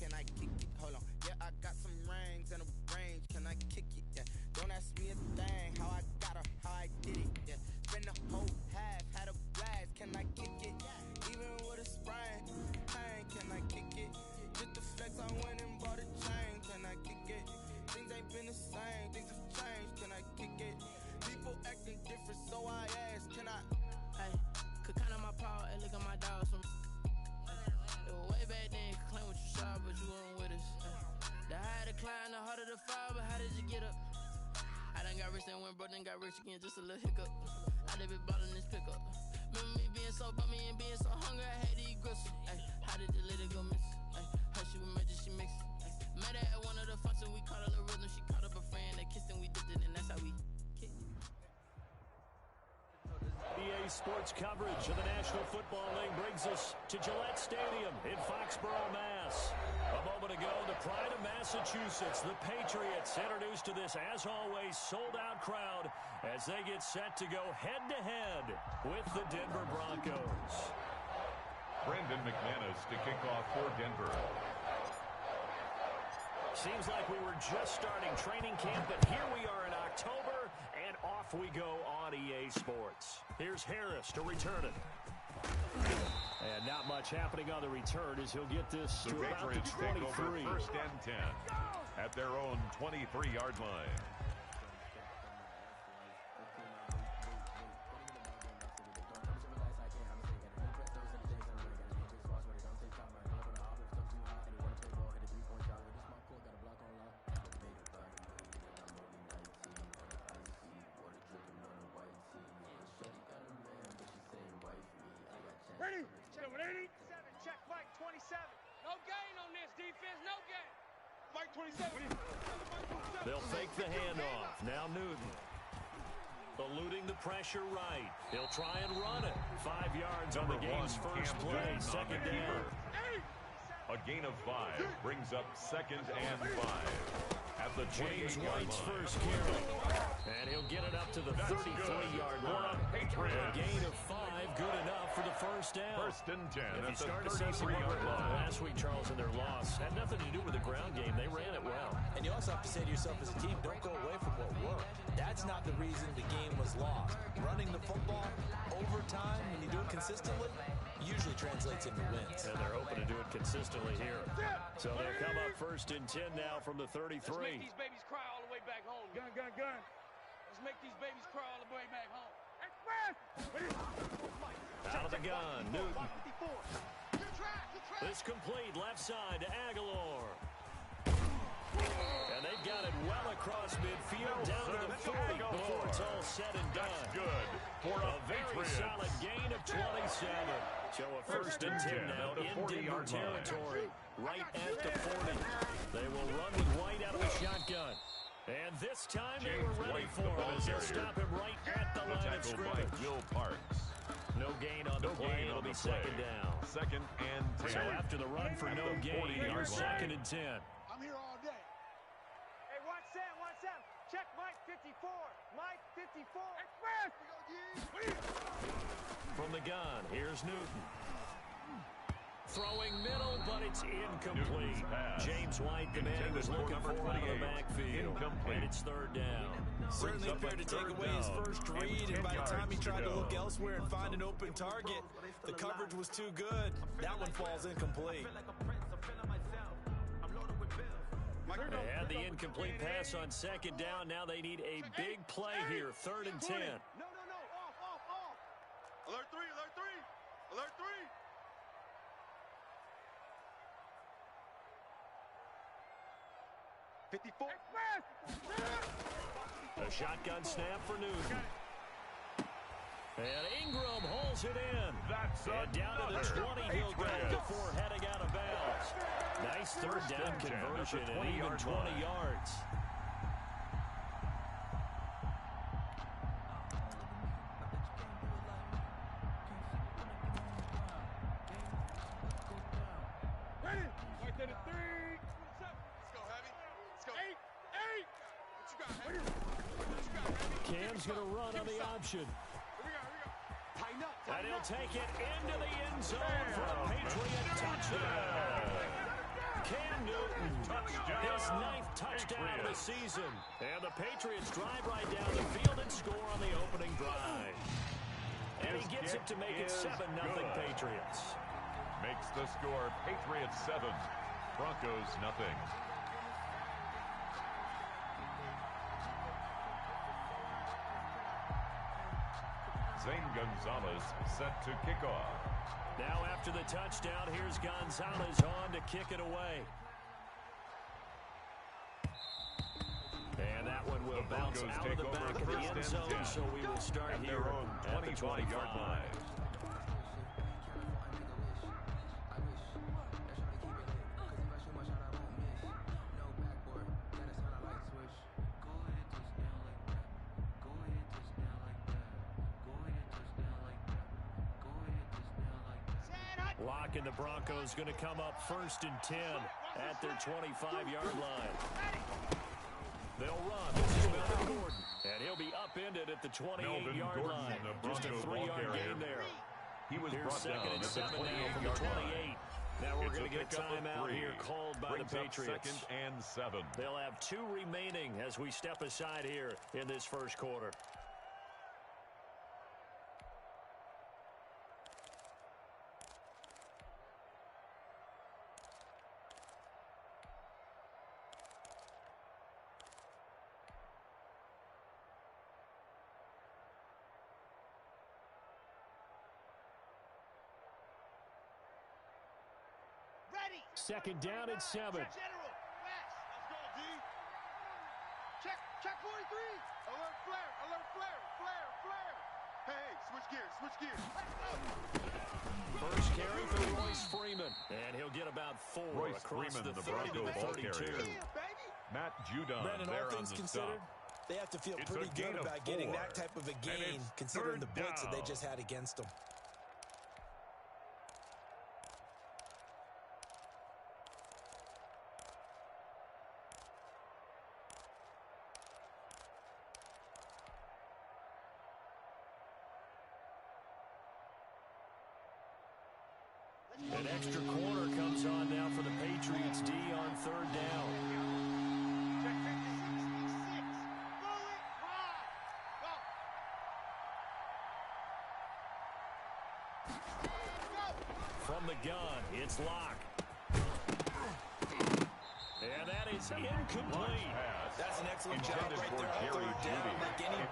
can I kick it? Hold on. Yeah, I got some rings and a range, can I kick it? Yeah. Don't ask me a thing, how I got her, how I did it. Yeah. Spend the whole half, had a blast, can I kick it? Even with a sprain, pain, can I kick it? Just the flex, I went and bought a chain, can I kick it? Things ain't been the same, things have changed, can I kick it? People acting different, so I ask, can I? Hey, could count on my power, and look at my dogs from. It was way back then, could claim what you saw, but you weren't with us. The higher the climb, the harder the fall, but how did you get up? I done got rich and went broke, then got rich again, just a little hiccup. I done been ballin' this pickup. Remember me being so bummy and being so hungry, I had to eat gristle. Ay, how did the lady go miss? Ay, her she was magic, she mixed. Met her at one of the functions, we caught her the rhythm, she caught up a friend, they kissed and we dipped it, and that's how we kicked. EA Sports coverage of the National Football League brings us to Gillette Stadium in Foxborough, Mass. A moment ago, the pride of Massachusetts, the Patriots, introduced to this, as always, sold-out crowd as they get set to go head-to-head with the Denver Broncos. Brandon McManus to kick off for Denver. Seems like we were just starting training camp, but here we are in October, and off we go on EA Sports. Here's Harris to return it. And not much happening on the return as he'll get this to about the 23. Take over first and 10 at their own 23-yard line. Ready? Check Mike 27. No gain on this defense, no gain. Mike 27. They'll fake the handoff. Now Newton. Eluding the pressure right. He'll try and run it. 5 yards on the game's first play. Second down. A gain of 5 brings up second and 5. At the James White's first carry. And he'll get it up to the 33-yard line. A gain of 5, good enough for the first down. First and 10 if you at start the to see some 33-yard line. Last week, Charles, in their loss, had nothing to do with the ground game. They ran it well. And you also have to say to yourself as a team, don't go away from what worked. That's not the reason the game was lost. Running the football over time, when you do it consistently, usually translates into wins. And they're hoping to do it consistently here. So they'll come up first and 10 now from the 33. Let's make these babies cry all the way back home. Gun. Let's make these babies cry all the way back home. Out of the gun, Newton. This complete left side to Aguilar. And they've got it well across midfield down to the 40 before it's all said and done. That's good for a very solid gain of 27. So a first and 10 now in Denver territory, right at the 40. They will run with White out of the shotgun. And this time they were ready for him as they'll stop him right at the line of scrimmage. Will Parks. No gain on the play. It'll be second down. Second and 10. So after the run for no gain, here's second and 10. I'm here all day. Hey, watch Sam. Check Mike 54. Mike 54. From the gun, here's Newton. Throwing middle, but it's incomplete. James White, the man he was looking for out of the backfield. And it's third down. Certainly appeared to take away his first read, and by the time he tried to look elsewhere and find an open target, the coverage was too good. That one falls incomplete. They had the incomplete pass on second down. Now they need a big play here, third and 10. No. Off. Alert 3. 54. A shotgun snap for Newton. And Ingram holds it in. And down to the 20 he'll go before heading out of bounds. Nice third down conversion and even 20 yards. Ready? Right there to 3. Let's go, Heavy. Let's go. 8. What you got, Heavy? Cam's going to run on the option. Here we go. Tighten up. And he'll take it into the end zone for a Patriot touchdown. Cam Newton. Touchdown. His 9th touchdown of the season. And the Patriots drive right down the field and score on the opening drive. And he gets it to make it 7-0 Patriots. Makes the score Patriots 7, Broncos nothing. Zane Gonzalez set to kick off. Now after the touchdown, here's Gonzalez on to kick it away. And that one will bounce out of the back of the end zone, so we will start here at the 25-yard line. Lock and the Broncos going to come up 1st and 10 at their 25-yard line. They'll run. This is Melvin Gordon. And he'll be upended at the 28-yard line. Just a 3-yard gain there. He was Here's brought down 2nd and 7 now from the 28. Now we're going to get a timeout here called by the Patriots. 2nd and 7. They'll have 2 remaining as we step aside here in this first quarter. Second down and 7. General, West. Let's go, D. Check 43. Alert flare, flare. Hey, switch gears. First carry for Royce Freeman. And he'll get about 4 Royce across Freeman, the the Bronco 30 to ball 32. carrier. Matt Judon Brandon, there all on things the considered, stop. they have to feel It's pretty a gain good of about getting 4. that type of a And gain, it's considering the 3rd blitz that they down. just had against them. An extra corner comes on now for the Patriots D on 3rd down. Check 66. Bullet drive. Go. From the gun, it's Locke. And that is incomplete. Pass. That's an excellent job Intended right for there on Jerry 3rd down. Jeudy. Like any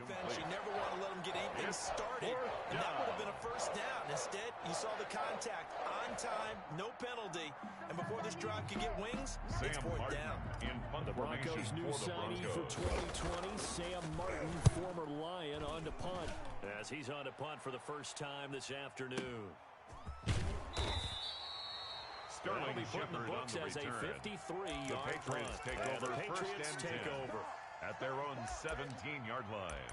defense, you never want to let them get anything started, and that would have been a first down. Instead, you saw the contact on time, no penalty, and before this drive could get wings, it's 4th down. In punt The Broncos' new signee for 2020, Sam Martin, former Lion, on to punt. As he's on to punt for the first time this afternoon. Sterling Be put in the Shepard on books the as a return. 53-yard The Patriots punt. take And over the 1st Patriots and take 10 over. at their own 17-yard line.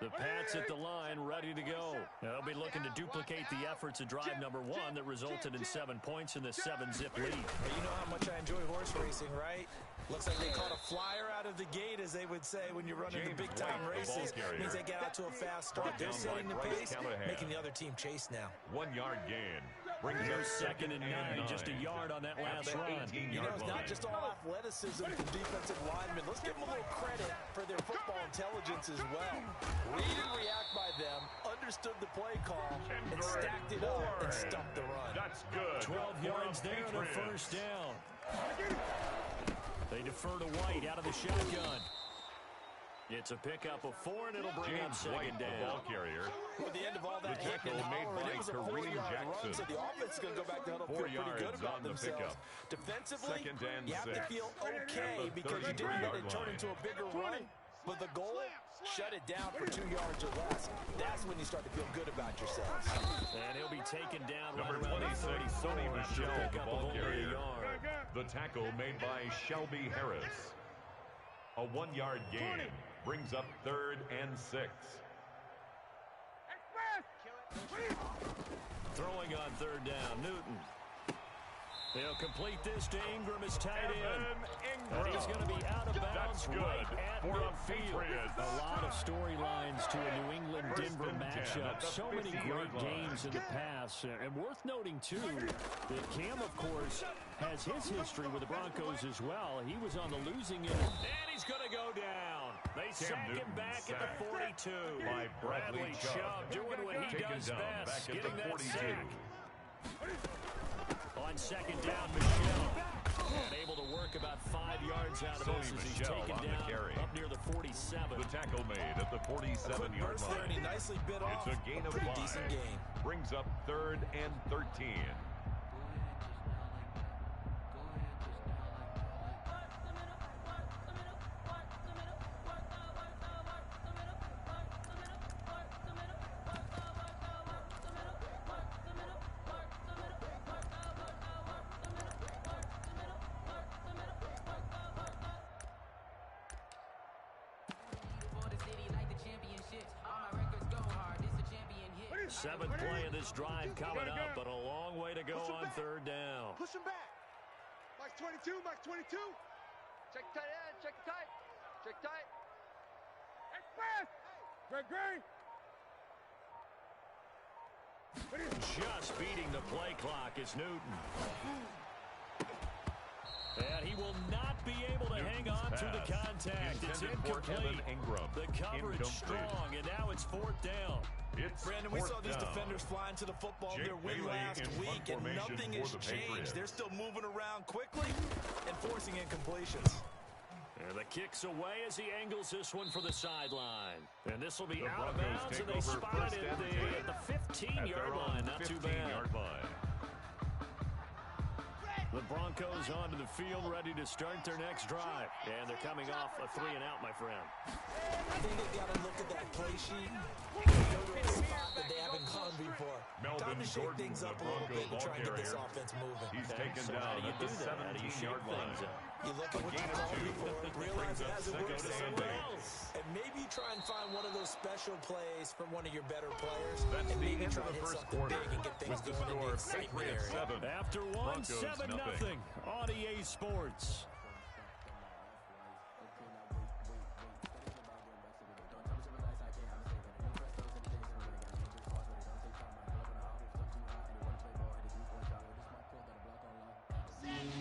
The Pats at the line, ready to go. They'll be looking to duplicate the efforts of drive number 1 that resulted in 7 points in the 7-zip lead. Well, you know how much I enjoy horse racing, right? Looks like they caught a flyer out of the gate, as they would say when you're running the big-time races. Means they get out to a fast start. They're setting the pace, making the other team chase now. 1-yard gain. Brings Here's up 2nd and 9, just a yard on that last run. You know, it's not just all athleticism from defensive linemen. Let's give them a little credit for their football intelligence as well. Read and react by them, understood the play call, and stacked it up and stuffed the run. That's good. 12 yards there and a first down. They defer to White out of the shotgun. It's a pickup of 4, and it'll bring up James 2nd White, the ball down. carrier. At the end of all that The tackle hitting and made hollering, by it was a Kareem 4-yard run, Jackson. so the offense is going to go back to huddle, 4 feel pretty good yards about on the themselves. pickup. Defensively, 2nd and you have to 6. feel At okay the because you didn't let it 33-yard turn line. into a bigger run. but the goal, shut it down for 2 yards or less. That's when you start to feel good about yourselves. And he'll be taken down Number right around 26, the 34 Sonny after Michel, a the pickup of ball only a carrier. yard. The tackle made by Shelby Harris. A 1-yard gain brings up 3rd and 6. Throwing on 3rd down, Newton. They'll complete this to Ingram as tight end. And he's going to be out of bounds right at midfield. A lot of storylines to a New England-Denver matchup. So many great games in the past. And worth noting, too, that Cam, of course, has his history with the Broncos as well. He was on the losing end. And he's going to go down. They sack him back at the 42. By Bradley Chubb doing what he does best, getting that sack. On 2nd down, Michel. And able to work about 5 yards out of this as he's taken down up near the 47. The tackle made at the 47-yard line. And he nicely bit off. It's a gain of 5. Decent gain. Brings up 3rd and 13. Seventh play of this drive coming up, but a long way to go on 3rd down. Push him back. Mike 22, Mike 22. Check tight end, check tight. Check tight. Express. Great. Just beating the play clock is Newton. And he will not be able to hang on to the contact. It's incomplete. The coverage strong, and now it's 4th down. Brandon, we saw these defenders flying to the football in their win last week, and nothing has changed. They're still moving around quickly and forcing incompletions. And the kick's away as he angles this one for the sideline. And this will be out of bounds, and they spot it at the 15-yard line. Not too bad. The Broncos onto the field, ready to start their next drive. And they're coming off a 3-and-out, my friend. I think they've got to look at that play sheet and go to a spot that they haven't gone before. Time to shake things up a little bit and try and get this offense moving. He's taken down at the 17-yard line. You look at what you called before, realize it hasn't worked somewhere else. And maybe try and find one of those special plays from one of your better players. That's and the maybe end try of to the hit first something quarter. big and get things With the going in the score excitement area. 7. After one, 7-0 on EA Sports.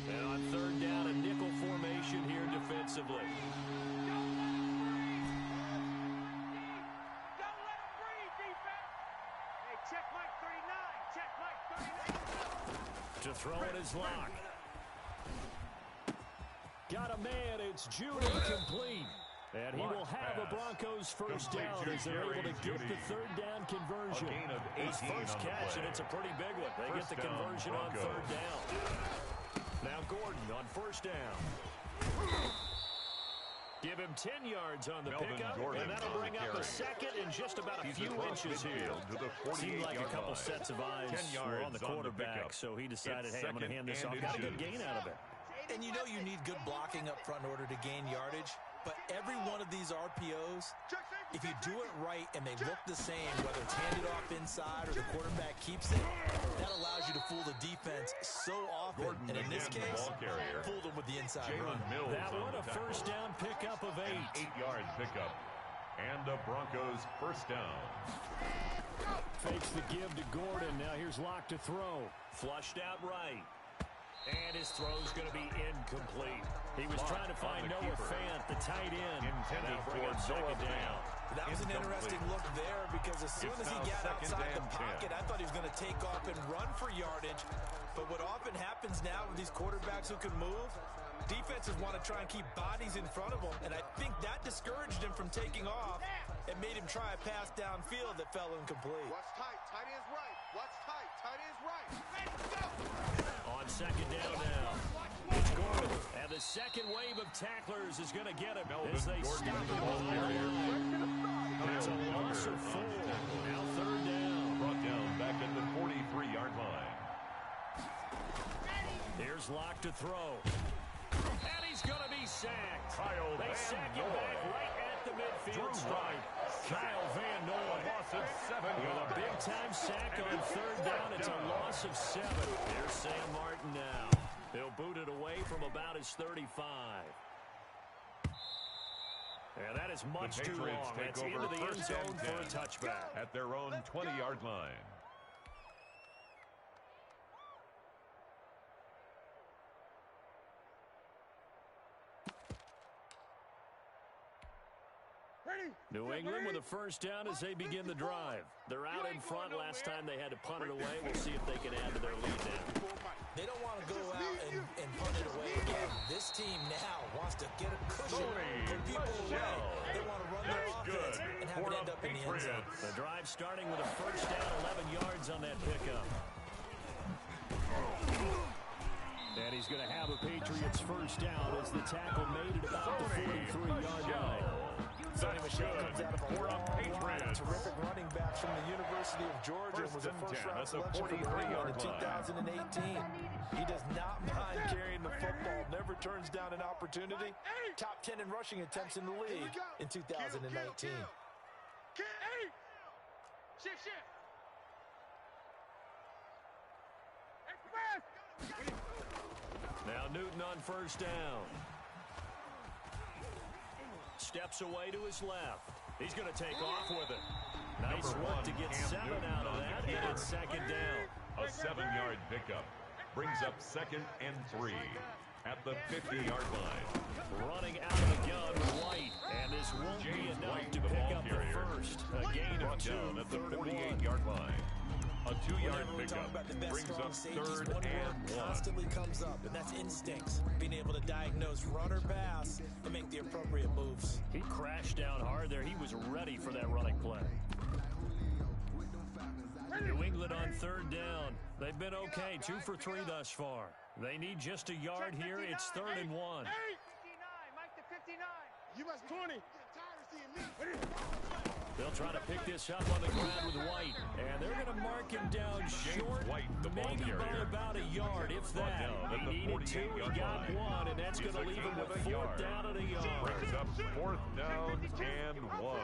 And on 3rd down, a nickel formation here defensively. Don't let him breathe, defense. Hey, check Mike 39. Check Mike 39. To throw it is Locke. Got a man, it's Judy complete. And he will have a Broncos first down as they're able to get the 3rd down conversion. His first catch, and it's a pretty big one. They get the conversion on 3rd down. Now Gordon on 1st down. Give him 10 yards on the pickup, and that'll bring up a second in just about a few inches here. Seemed like a couple sets of eyes were on the quarterback, so he decided, hey, I'm going to hand this off. Got a good gain out of it. And you know you need good blocking up front in order to gain yardage, but every one of these RPOs, if you do it right and they look the same, whether it's handed off inside or the quarterback keeps it, that allows you to fool the defense so often. And in this case, fooled them with the inside run. That one a first down pickup of 8. 8-yard pickup. And the Broncos first down. Fakes the give to Gordon. Now here's Locke to throw. Flushed out right. And his throw's going to be incomplete. He was trying to find Noah Fant, the tight end. Intended for 2nd down. That was an interesting look there because as soon as he got outside the pocket, I thought he was going to take off and run for yardage. But what often happens now with these quarterbacks who can move, defenses want to try and keep bodies in front of them. And I think that discouraged him from taking off and made him try a pass downfield that fell incomplete. Watch tight. Tight end's right. Watch tight. Tight end's right. Let's go. On 2nd down now. Gordon. And the second wave of tacklers is going to get him as they stop him. That's a loss of 4. Now third down. Brought down back at the 43-yard line. Here's Locke to throw. And he's going to be sacked. They sack him back right at the midfield stripe. Kyle Van Noy. Loss of 7 with a big-time sack on third down. It's a loss of 7. Here's Sam Martin now. He'll boot it away from about his 35. And that is much too long. That's into the end zone for a touchback. At their own 20-yard line. New England with a first down as they begin the drive. They're out in front. Last time they had to punt it away. We'll see if they can add to their lead now. They don't want to go out and punt it away again. This team now wants to get a cushion, put people away. They want to run their offense and have it end up in the end zone. The drive starting with a first down, 11 yards on that pickup. And he's going to have a Patriots first down as the tackle made it about the 43-yard line. Sonny Michel comes out of a long line. Terrific running back from the University of Georgia. Was a first-round selection for the Ravens in 2018. He does not mind carrying the football. Never turns down an opportunity. Top 10 in rushing attempts in the league in 2019. Shift. Now Newton on first down. Steps away to his left. He's going to take off with it. Nice work to get 7 out of that, and it's second down. A 7-yard pickup brings up 2nd and 3 at the 50-yard line. Running out of the gun with White, and this won't be enough to pick up the first. A gain of 2 at the 48-yard line. A 2-yard pickup brings up 3rd and 1. Constantly comes up, and that's instincts. Being able to diagnose run or pass and make the appropriate moves. He crashed down hard there. He was ready for that running play. New England on third down. They've been okay, 2 for 3 thus far. They need just a yard here. It's 3rd and 1. 59, Mike to 59. You must 20. They'll try to pick this up on the ground with White. And they're going to mark him down short, maybe by about a yard, if that. He needed 2, he got 1, and that's going to leave him with 4th down and a yard. Brings up 4th down and 1.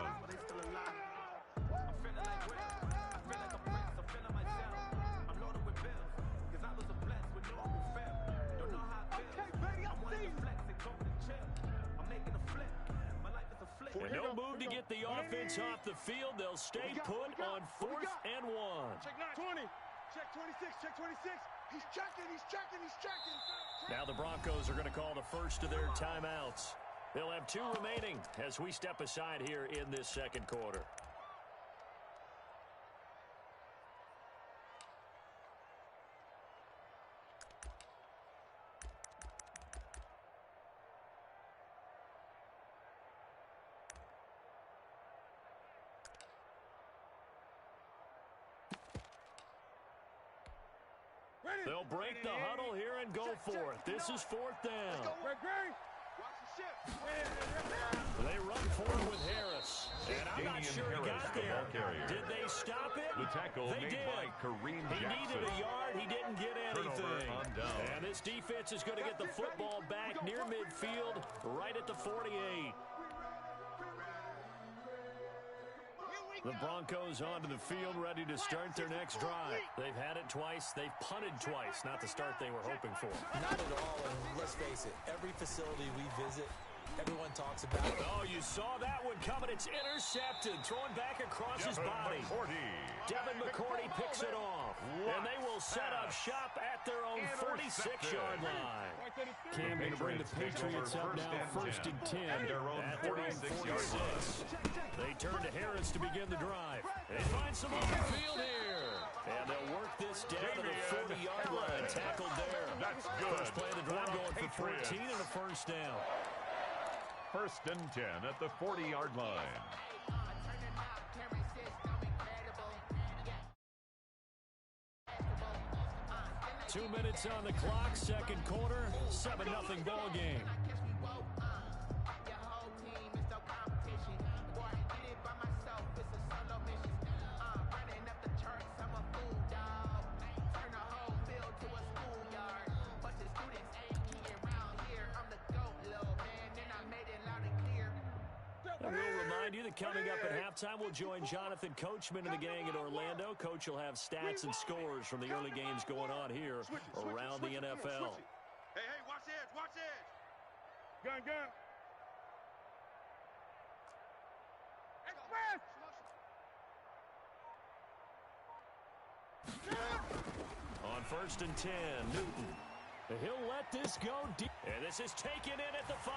And no move to get the offense off the field. They'll stay put on 4th and 1. Check 20. Check 26. Check 26. He's checking. Now the Broncos are going to call the first of their timeouts. They'll have 2 remaining as we step aside here in this second quarter. They'll break the huddle here and go for it. This is 4th down. They run forward with Harris. And I'm not sure he got there. Did they stop it? The tackle they made did. by Kareem Jackson. He needed a yard. He didn't get anything. And this defense is going to get the football back near midfield, right at the 48. The Broncos onto the field, ready to start their next drive. They've had it twice. They've punted twice. Not the start they were hoping for. Not at all, and let's face it, every facility we visit, everyone talks about it. Oh, you saw that one coming. It's intercepted, thrown back across his body. Devin McCourty picks it off, and they will set up shop at their own 46-yard line. Cam going to bring the Patriots up now, 1st and 10 at their own 46. They turn to Harris to begin the drive. They find some open field here. And they'll work this down to the 40-yard line. Tackled there. That's good. First play of the drive going for 14 and a first down. 1st and 10 at the 40-yard line. 2 minutes on the clock, second quarter, 7-0 ball game. And we'll remind you that coming up at halftime, we'll join Jonathan Coachman and the gang in Orlando. Coach will have stats and scores from the early games going on here around the NFL. Hey, watch edge, watch edge. Gun. Express. On 1st and 10, Newton. He'll let this go deep. And this is taken in at the 5.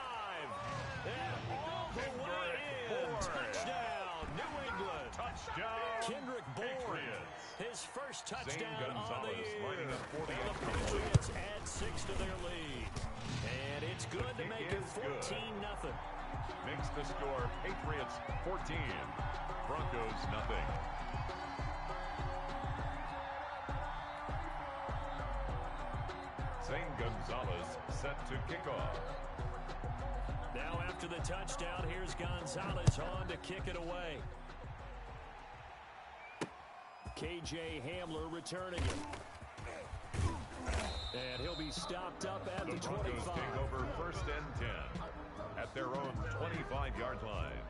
And all the way in. Touchdown, New England. Touchdown, Kendrick Bourne. Patriots. His first touchdown Zane on the Gonzalez year. lining up for the And the extra point. Patriots add 6 to their lead. And it's good to kick make it is good. 14-0. Makes the score Patriots 14, Broncos nothing. Zane Gonzalez set to kick off. Now after the touchdown, here's Gonzalez on to kick it away. KJ Hamler returning it. And he'll be stopped up at the Broncos 25. take over 1st and 10 at their own 25-yard line.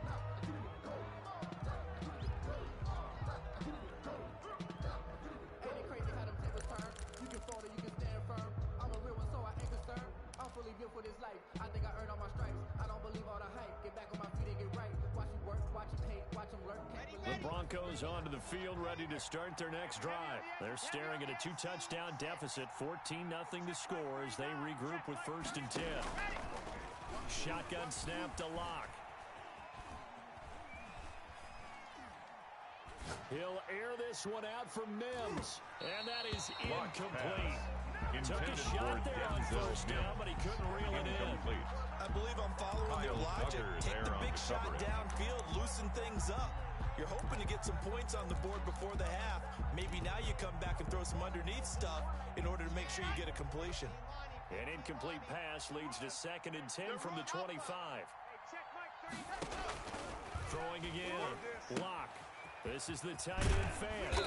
For this life, I think I earned all my stripes. I don't believe all the hype. Get back on my feet and get right. Watch you work, watch you hate, watch them learn. The Broncos onto the field, ready to start their next drive. They're staring at a 2-touchdown deficit, 14-0 to score as they regroup with 1st and 10. Shotgun snap to Locke. He'll air this one out for Mims, and that is incomplete. Took a shot there on 1st down, but he couldn't reel it in. I believe I'm following their logic. Take the big shot downfield, loosen things up. You're hoping to get some points on the board before the half. Maybe now you come back and throw some underneath stuff in order to make sure you get a completion. An incomplete pass leads to 2nd and 10 from the 25. Throwing again. Locke. This is the tight end fan.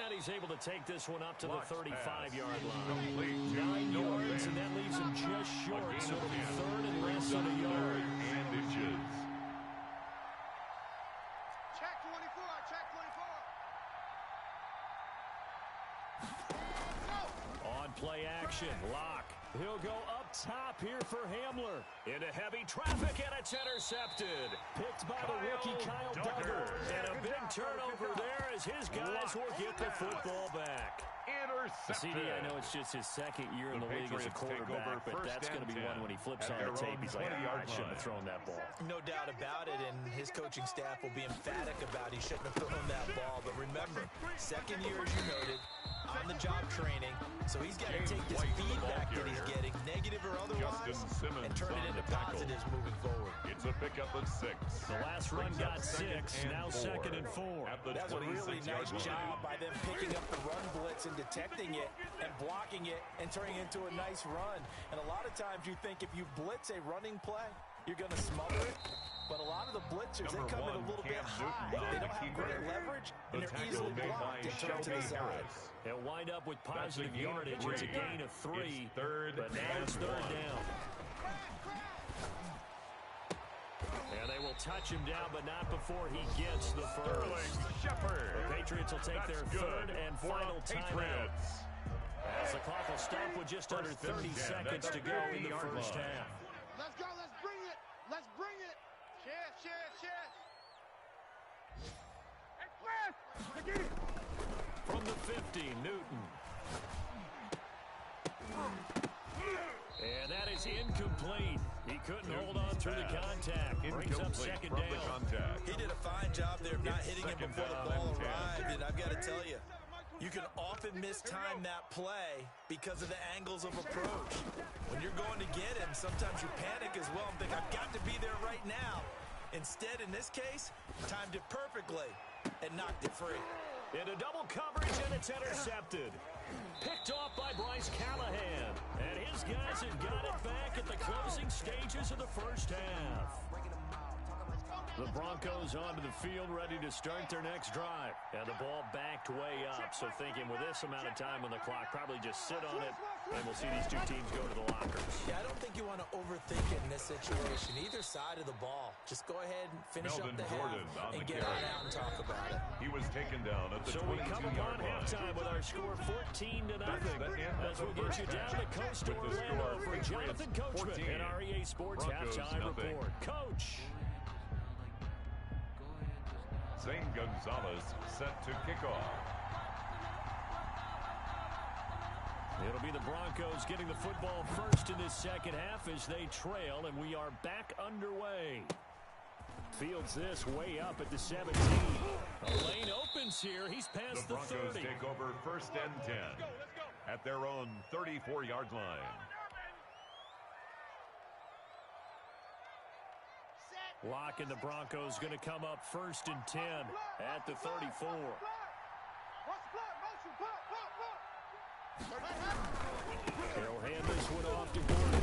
And he's able to take this one up to the 35-yard line. 9 yards, and that leaves him just short. So it'll be 3rd and less than a yard. And inches. Check 24, check 24. On play action, Locke. He'll go up top here for Hamler. Into heavy traffic, and it's intercepted. Picked by the rookie Kyle Duggar. And a big turnover there as his guys will get the football back. Intercepted. CD, I know it's just his 2nd year in the league as a quarterback, but that's going to be one when he flips on the tape. He's like, I shouldn't have thrown that ball. No doubt about it, and his coaching staff will be emphatic about he shouldn't have thrown that ball. But remember, 2nd year, as you noted, on-the-job training, so he's got to take this feedback that he's getting, negative or otherwise, and turn it into positives moving forward. It's a pickup of 6. The last run got 6, now 2nd and 4. That's a really nice job by them picking up the run blitz and detecting it and blocking it and turning it into a nice run. And a lot of times you think if you blitz a running play, you're going to smother it. But a lot of the blitzers, they come in a little bit high. They don't have great leverage, and they're easily blocked and turned to the side. They'll wind up with positive yardage. It's a gain of 3, but now it's 3rd down. And they will touch him down, but not before he gets the first. The Patriots will take their 3rd and final timeout. As the clock will stop with just under 30 seconds to go in the first half. Let's go, let's bring it. Let's bring it. Cheers. Express. From the 50, Newton. And that is incomplete. He couldn't hold on through the contact. Brings up 2nd down. He did a fine job there of not hitting him before the ball arrived, and I've got to tell you, you can often mistime that play because of the angles of approach. When you're going to get him, sometimes you panic as well and think, I've got to be there right now. Instead, in this case, timed it perfectly and knocked it free. Into double coverage, and it's intercepted. Picked off by Bryce Callahan. And his guys have got it back at the closing stages of the first half. The Broncos onto the field, ready to start their next drive. And the ball backed way up, so thinking with this amount of time on the clock, probably just sit on it, and we'll see these two teams go to the lockers. Yeah, I don't think you want to overthink it in this situation. Either side of the ball. Just go ahead and finish up the half and get on out and talk about it. He was taken down at the 22-yard line. So we come upon halftime with our score 14-0. As we'll get you down to Coast Orlando for Jonathan Coachman and our EA Sports Halftime Report. Coach. Zane Gonzalez set to kick off. It'll be the Broncos getting the football first in this second half as they trail, and we are back underway. Fields this way up at the 17. A lane opens here. He's past the 30. The Broncos take over first and 10 at their own 34-yard line. Locke and the Broncos going to come up first and 10 at the 34. He'll hand this one off to Gordon.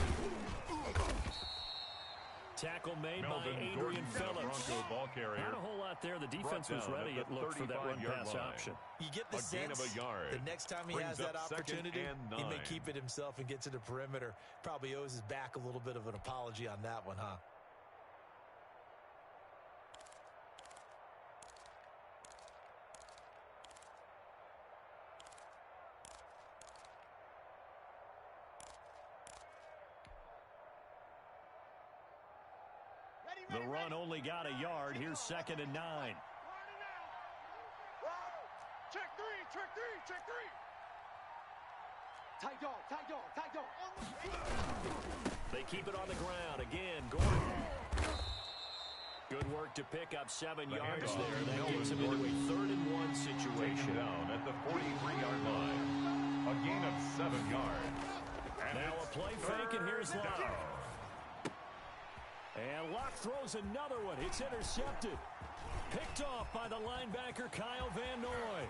Tackle made by Adrian Phillips. Ball carrier. Not a whole lot there. The defense was ready, it looked, for that run-pass option. You get the sense the next time he has that opportunity, he may keep it himself and get to the perimeter. Probably owes his back a little bit of an apology on that one, huh? The run only got a yard. Here's second and 9. Check three, check three, check three. Tight dog, tight dog, tight dog. They keep it on the ground. Again, Gordon. Good work to pick up 7 yards there. That gets him into a 3rd-and-1 situation. Down at the 43-yard line. A gain of 7 yards. And now a play fake, and here's Locke. And Locke throws another one. It's intercepted. Picked off by the linebacker, Kyle Van Noy.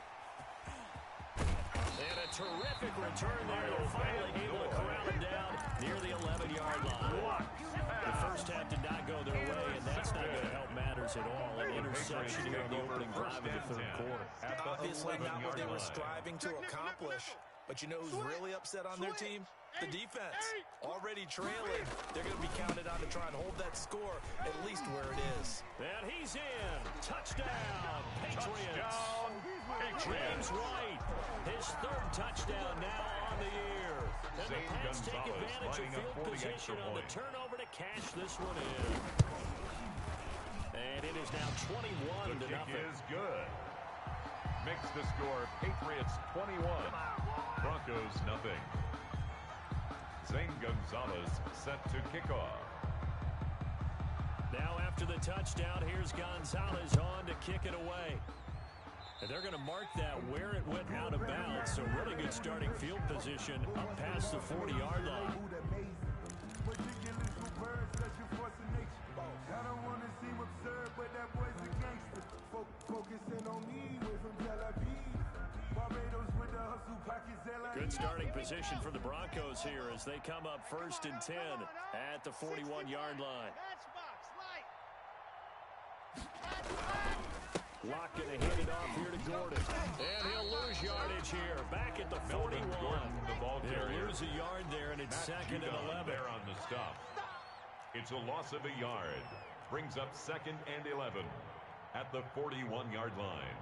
And a terrific return there. They're finally able to corral him down near the 11-yard line. The first half did not go their way, and that's not going to help matters at all. An interception here in the opening drive of the 3rd quarter. Obviously not what they were striving to accomplish. But you know who's really upset on their team? The defense. Already trailing. They're going to be counted on to try and hold that score at least where it is. And he's in. Touchdown, Patriots. James White, his 3rd touchdown now on the year. And the Pats take advantage of field position on the turnover to cash this one in. And it is now 21-0. The kick is good. Makes the score Patriots 21. Broncos nothing. Zane Gonzalez set to kick off. Now after the touchdown, here's Gonzalez on to kick it away. And they're going to mark that where it went out of bounds. So really good starting field position up past the 40-yard line. I don't want to seem absurd, but that boy's a gangster. Focusing on me, way from Tel Aviv. Barbados with the hustle pockets. Good starting position for the Broncos here as they come up first and 10 at the 41-yard line. Locke going to hand it off here to Gordon. And he'll lose yardage here. Back at the 41. The ball carrier. He'll lose a yard there, and it's second and 11. There on the stop. It's a loss of a yard. Brings up second and 11 at the 41-yard line.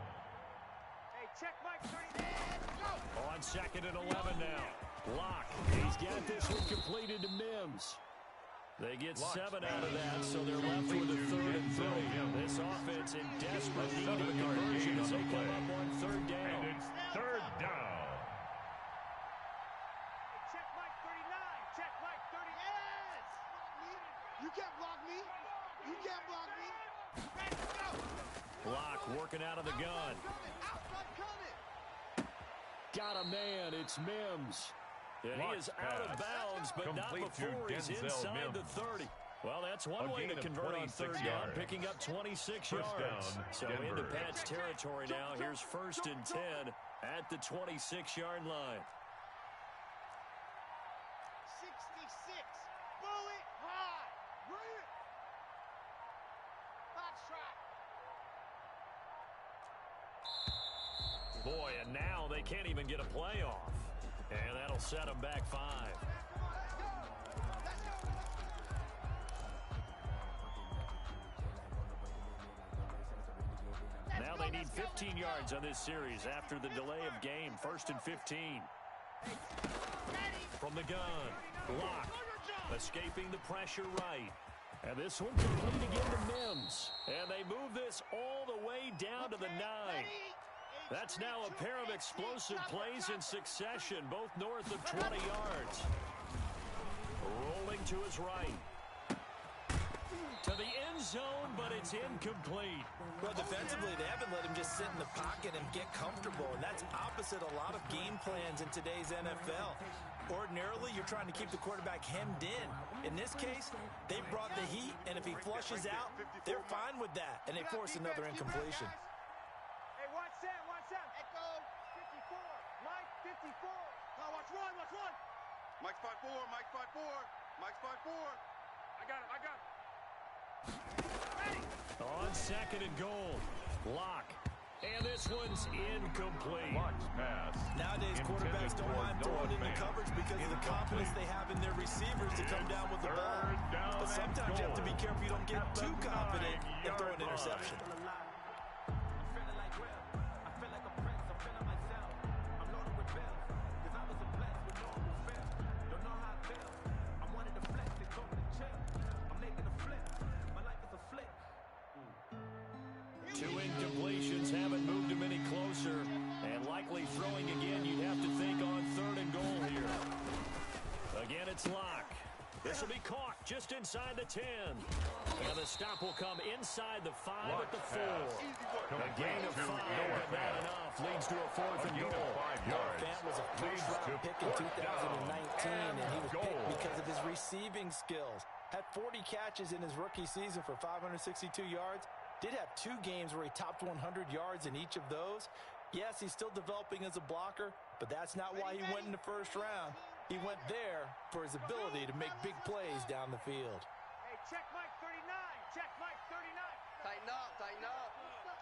Hey, check Mike 30. On second and 11 now. Locke. He's got this one completed to Mims. They get 7 out of that, so they're left with a 3rd and 3. This offense in desperate need of a conversion as they come up on 3rd down. And it's 3rd down. Check Mike 39. Check Mike 30. Yes! You can't block me. You can't block me. Let's go. Locke working out of the gun. Got a man. It's Mims. And he is out of bounds, but not before he's inside the 30. Well, that's one way to convert on 3rd down, picking up 26 yards. So into Pat's territory now. Here's 1st and 10 at the 26-yard line. 66. Bullet high. Bring it. Box trap. Boy, and now they can't even get a play off. And that'll set them back 5. Now they need 15 yards on this series after the delay of game. 1st and 15. From the gun, Locke escaping the pressure right. And this one complete again to Mims. And they move this all the way down to the 9. That's now a pair of explosive plays in succession, both north of 20 yards. Rolling to his right. To the end zone, but it's incomplete. Well, defensively, they haven't let him just sit in the pocket and get comfortable, and that's opposite a lot of game plans in today's NFL. Ordinarily, you're trying to keep the quarterback hemmed in. In this case, they brought the heat, and if he flushes out, they're fine with that, and they force another incompletion. Hey, watch Sam, watch Sam. Echo, 54. Mike, 54. Now watch Ron, watch Ron. Mike's 5-4, Mike's 5-4, Mike's 5-4. I got it. Ready. On 2nd and goal, Locke. And this one's incomplete. Locke's pass. Nowadays, quarterbacks don't mind throwing into coverage because of the confidence they have in their receivers to come down with the ball. But sometimes you have to be careful you don't get too confident and throw an interception. Two incompletions haven't moved him any closer, and likely throwing again, you'd have to think on 3rd and goal here. Again, it's Locke. This will be caught just inside the 10. And the stop will come inside the 5 at the 4. A gain of 5, but not enough. Leads to a 4th and goal. Noah Fant was a first-round pick in 2019, and he was picked because of his receiving skills. Had 40 catches in his rookie season for 562 yards. Did have 2 games where he topped 100 yards in each of those. Yes, he's still developing as a blocker, but that's not why he went in the first round. He went there for his ability to make big plays down the field. Hey, check Mike 39. Check Mike 39. Tighten up.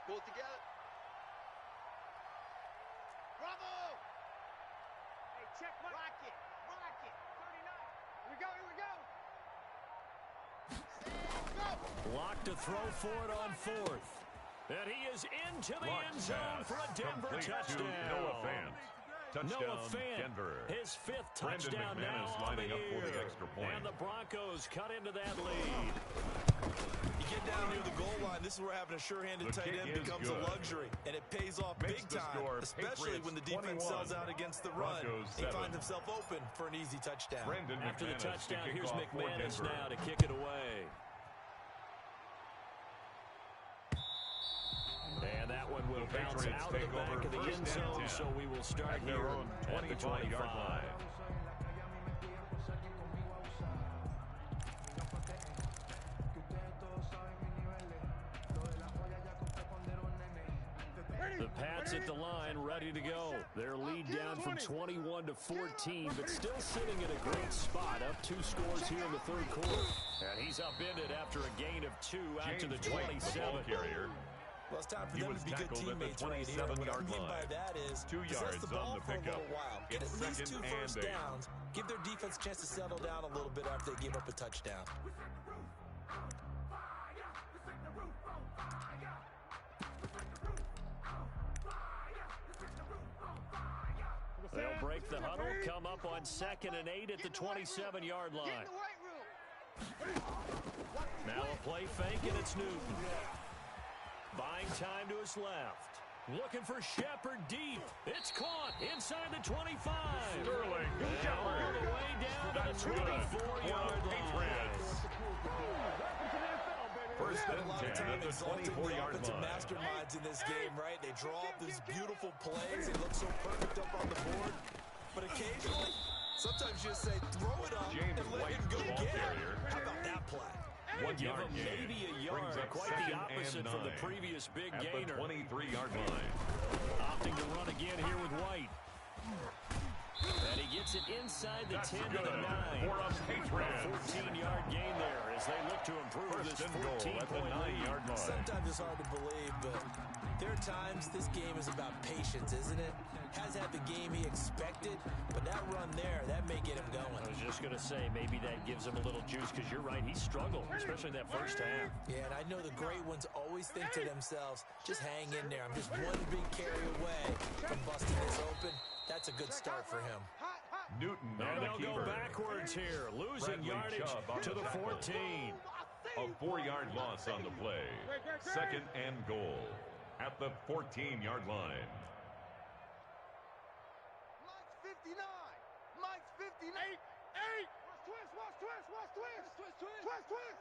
Pull together. Bravo. Hey, check Mike. Rocket. 39. Here we go. Locke to throw for it on 4th. And he is into the end zone for a Denver touchdown. Noah Fant. Touchdown, Denver. His 5th touchdown now on the year. And the Broncos cut into that lead. You get down near the goal line, this is where having a sure-handed tight end becomes a luxury, and it pays off big time, especially when the defense sells out against the run. He finds himself open for an easy touchdown. After the touchdown, here's McManus now to kick it away. And that one will bounce out of the back of the end zone, so we will start here at the 25-yard line. The Pats at the line, ready to go. Their lead down from 21 to 14, but still sitting in a great spot. Up 2 scores here in the 3rd quarter. And he's upended after a gain of 2 out to the 27. Well, it's time for them to be good teammates right here. What I mean by that is, 2 yards the ball on the for a pickup. little while. Get at least 2 first downs. Give their defense a chance to settle down a little bit after they give up a touchdown. They'll break the huddle, come up on 2nd and 8 at the 27-yard line. Now a play fake, and it's Newton. Buying time to his left. Looking for Shepard deep. It's caught inside the 25. Sterling Shepard all the way down to the 24-yard line. First and 10 at the 24-yard line. Masterminds in this game, right? They draw up these beautiful plays. They look so perfect up on the board. But occasionally, sometimes you just say, throw it up and let him go get it. How about that play? 1 Give yard him gain. maybe a Brings yard. up Quite the second opposite and from the 9 previous big at gainer. the 23-yard line. Opting to run again here with White. And he gets it inside the 10 to the 9. For a Patriots. 14-yard gain there as they look to improve First this and goal at the 14-point lead. 9-yard line. Sometimes it's hard to believe, but there are times this game is about patience, isn't it? Has had the game he expected, but that run there, that may get him going. I was just going to say, maybe that gives him a little juice because you're right, he struggled, especially in that first half. Yeah, and I know the great ones always think to themselves, just hang in there. I'm just one big carry away from busting this open. That's a good start for him. Newton And on the they'll go keeper. backwards here, losing Bradley yardage Chubb on to the the tackle. 14. A 4-yard loss on the play. Second and goal at the 14-yard line. Mike's 59. Mike's 59. Watch twist.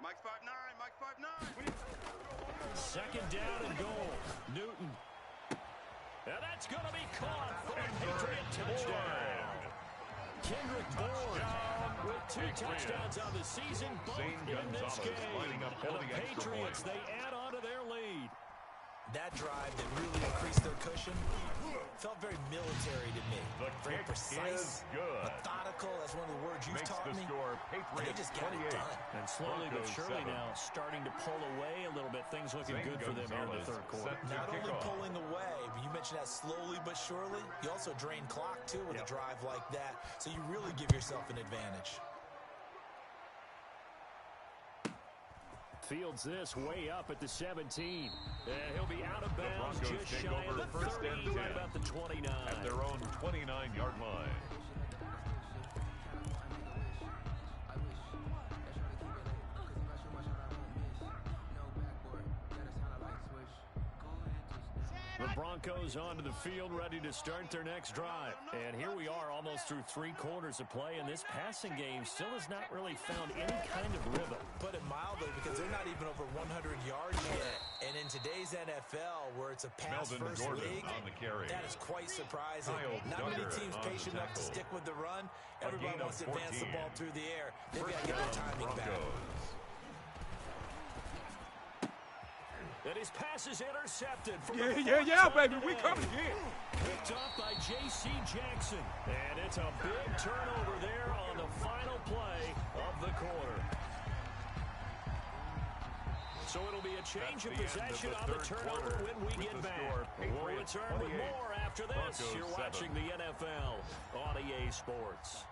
Mike's 5'9", Mike's 5'9". Second down and goal. Newton. And that's going to be caught for a Patriot touchdown. Kendrick Bourne with 2 touchdowns on the season, both Zane in this Gonzalez game. lining up for And the the extra Patriots, point. they add on to their lead. That drive that really increased their cushion felt very military to me. The Very kick precise, is good. methodical. That's one of the words you've Makes taught the me. score And they Patriots just got it 28. done. And slowly but Broncos surely 7. now starting to pull away a little bit. Things looking Zane good for them here in the Gonzalez third quarter. set to Not kick only off. pulling away, but you mentioned that slowly but surely. You also drain clock, too, with a drive like that. So you really give yourself an advantage. Fields this way up at the 17. And he'll be out of The bounds Broncos just take shy of over the first 30, and right 10 about the 29. at their own 29-yard line. The Broncos onto the field, ready to start their next drive. And here we are almost through 3 quarters of play, and this passing game still has not really found any kind of rhythm. Put it mildly, because they're not even over 100 yards yet. And in today's NFL, where it's a pass-first Gordon league, on the carry. that is quite surprising. Kyle Not many Duggar teams on the patient enough to tackle. stick with the run. A Everybody gain wants of to advance the 14. ball through the air. They've First got to get their down, timing back. Broncos. And his pass is intercepted. From Yeah, baby. We coming again. Picked off by J.C. Jackson. And it's a big turnover there on the final play of the quarter. So it'll be a change of possession on the turnover when we get back. We'll return with more after this. Broncos You're 7. watching the NFL on EA Sports.